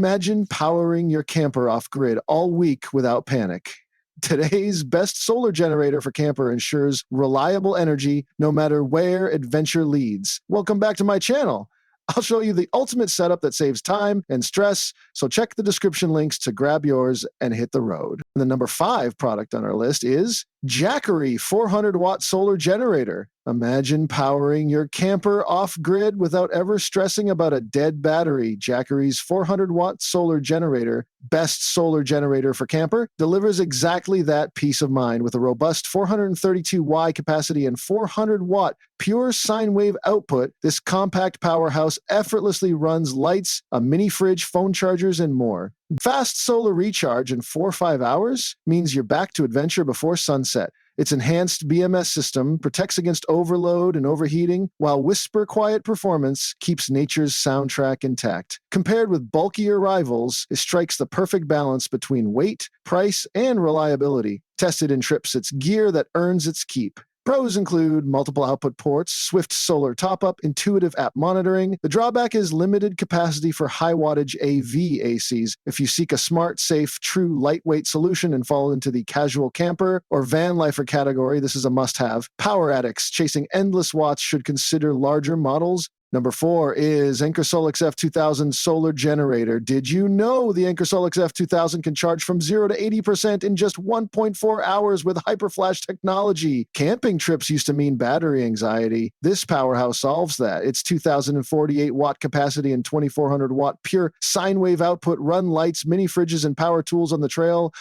Imagine powering your camper off-grid all week without panic. Today's best solar generator for camper ensures reliable energy no matter where adventure leads. Welcome back to my channel. I'll show you the ultimate setup that saves time and stress, so check the description links to grab yours and hit the road. And the number 5 product on our list is Jackery 400-watt solar generator. Imagine powering your camper off-grid without ever stressing about a dead battery. Jackery's 400-watt solar generator, best solar generator for camper, delivers exactly that peace of mind with a robust 432Y capacity and 400-watt pure sine wave output. This compact powerhouse effortlessly runs lights, a mini fridge, phone chargers, and more. Fast solar recharge in 4 or 5 hours means you're back to adventure before sunset. Its enhanced BMS system protects against overload and overheating, while whisper quiet performance keeps nature's soundtrack intact. Compared with bulkier rivals, it strikes the perfect balance between weight, price, and reliability. Tested in trips, it's gear that earns its keep. Pros include multiple output ports, swift solar top-up, intuitive app monitoring. The drawback is limited capacity for high-wattage AV ACs. If you seek a smart, safe, true lightweight solution and fall into the casual camper or van lifer category, this is a must-have. Power addicts chasing endless watts should consider larger models. Number 4 is Anker SOLIX F2000 Solar Generator. Did you know the Anker SOLIX F2000 can charge from 0 to 80% in just 1.4 hours with hyperflash technology? Camping trips used to mean battery anxiety. This powerhouse solves that. Its 2,048-watt capacity and 2,400-watt pure sine wave output run lights, mini fridges, and power tools on the trail.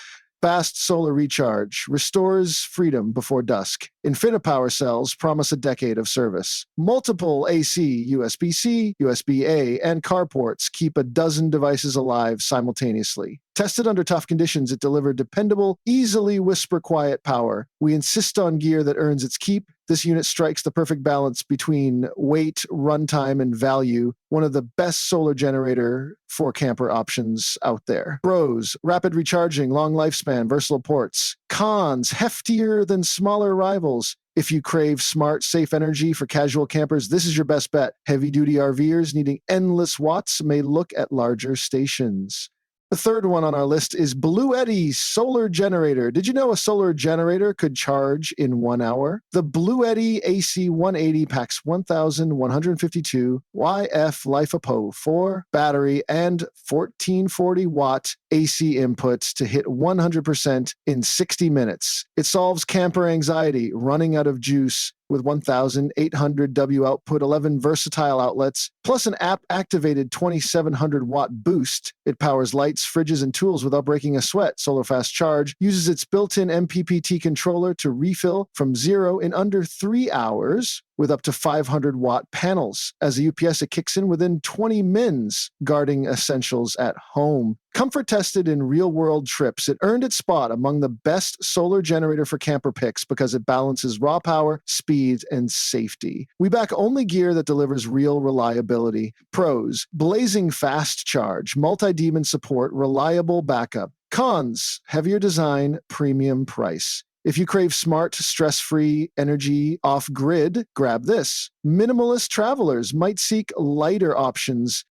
Fast solar recharge restores freedom before dusk. InfiniPower cells promise a decade of service. Multiple AC, USB-C, USB-A, and car ports keep a dozen devices alive simultaneously. Tested under tough conditions, it delivered dependable, easily whisper-quiet power. We insist on gear that earns its keep. This unit strikes the perfect balance between weight, runtime, and value. One of the best solar generator for camper options out there. Pros: rapid recharging, long lifespan, versatile ports. Cons: heftier than smaller rivals. If you crave smart, safe energy for casual campers, this is your best bet. Heavy-duty RVers needing endless watts may look at larger stations. The third one on our list is BLUETTI Solar Generator. Did you know a solar generator could charge in 1 hour? The BLUETTI AC 180 packs 1,152 YF LiFePO4 battery and 1440-watt AC inputs to hit 100% in 60 minutes. It solves camper anxiety, running out of juice, with 1,800 W output, 11 versatile outlets, plus an app-activated 2,700-watt boost. It powers lights, fridges, and tools without breaking a sweat. Solar Fast Charge uses its built-in MPPT controller to refill from 0 in under 3 hours with up to 500-watt panels. As a UPS, it kicks in within 20 mins, guarding essentials at home. Comfort tested in real-world trips, it earned its spot among the best solar generator for camper picks because it balances raw power, speed, and safety. We back only gear that delivers real reliability. Pros: blazing fast charge, multi-demon support, reliable backup. Cons: heavier design, premium price. If you crave smart, stress-free energy off-grid, grab this. Minimalist travelers might seek lighter options.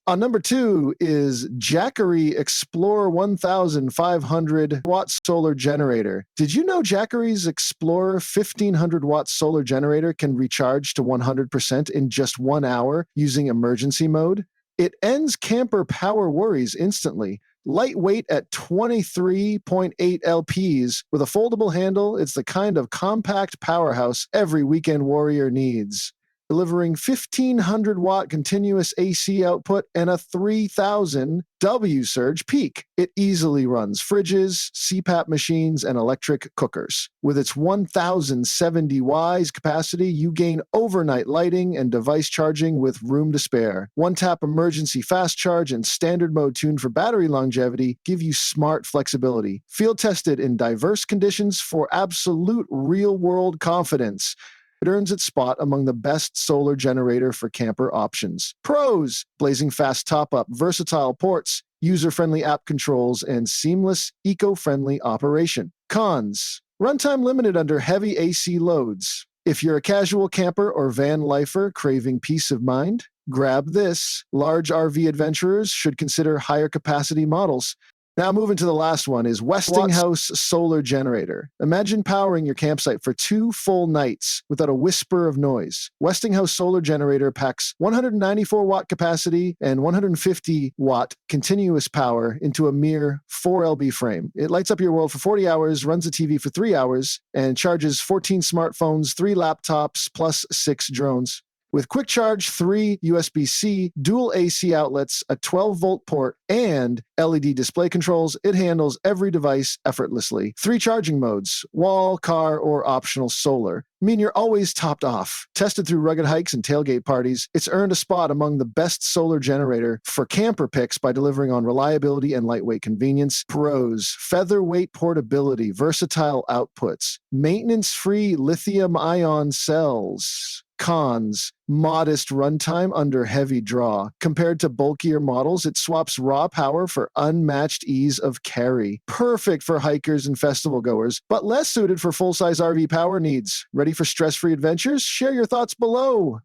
On number 2 is Jackery Explorer 1,500-watt solar generator. Did you know Jackery's Explorer 1,500-watt solar generator can recharge to 100% in just 1 hour using emergency mode? It ends camper power worries instantly. Lightweight at 23.8 LPs with a foldable handle, it's the kind of compact powerhouse every weekend warrior needs. Delivering 1,500-watt continuous AC output and a 3,000 W surge peak. It easily runs fridges, CPAP machines, and electric cookers. With its 1,070 Ws capacity, you gain overnight lighting and device charging with room to spare. One-tap emergency fast charge and standard mode tuned for battery longevity give you smart flexibility. Field tested in diverse conditions for absolute real-world confidence. It earns its spot among the best solar generator for camper options. Pros: blazing fast top-up, versatile ports, user-friendly app controls, and seamless, eco-friendly operation. Cons: runtime limited under heavy AC loads. If you're a casual camper or van lifer craving peace of mind, grab this. Large RV adventurers should consider higher capacity models. Now, moving to the last one is Westinghouse Solar Generator. Imagine powering your campsite for 2 full nights without a whisper of noise. Westinghouse Solar Generator packs 194-watt capacity and 150-watt continuous power into a mere 4 lb frame. It lights up your world for 40 hours, runs a TV for 3 hours, and charges 14 smartphones, 3 laptops, plus 6 drones. With quick charge, 3 USB-C, dual AC outlets, a 12-volt port, and LED display controls, it handles every device effortlessly. 3 charging modes: wall, car, or optional solar. Mean you're always topped off. Tested through rugged hikes and tailgate parties, it's earned a spot among the best solar generator for camper picks by delivering on reliability and lightweight convenience. Pros: featherweight portability, versatile outputs, maintenance-free lithium-ion cells. Cons: modest runtime under heavy draw. Compared to bulkier models, it swaps raw power for unmatched ease of carry. Perfect for hikers and festival goers, but less suited for full-size RV power needs. Ready for stress-free adventures? Share your thoughts below.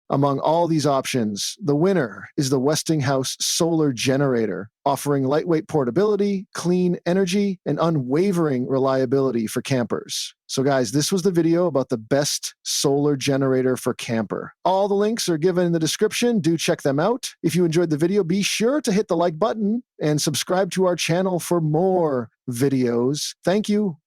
Among all these options, the winner is the Westinghouse Solar Generator, offering lightweight portability, clean energy, and unwavering reliability for campers. So guys, this was the video about the best solar generator for camper. All the links are given in the description. Do check them out. If you enjoyed the video, be sure to hit the like button and subscribe to our channel for more videos. Thank you.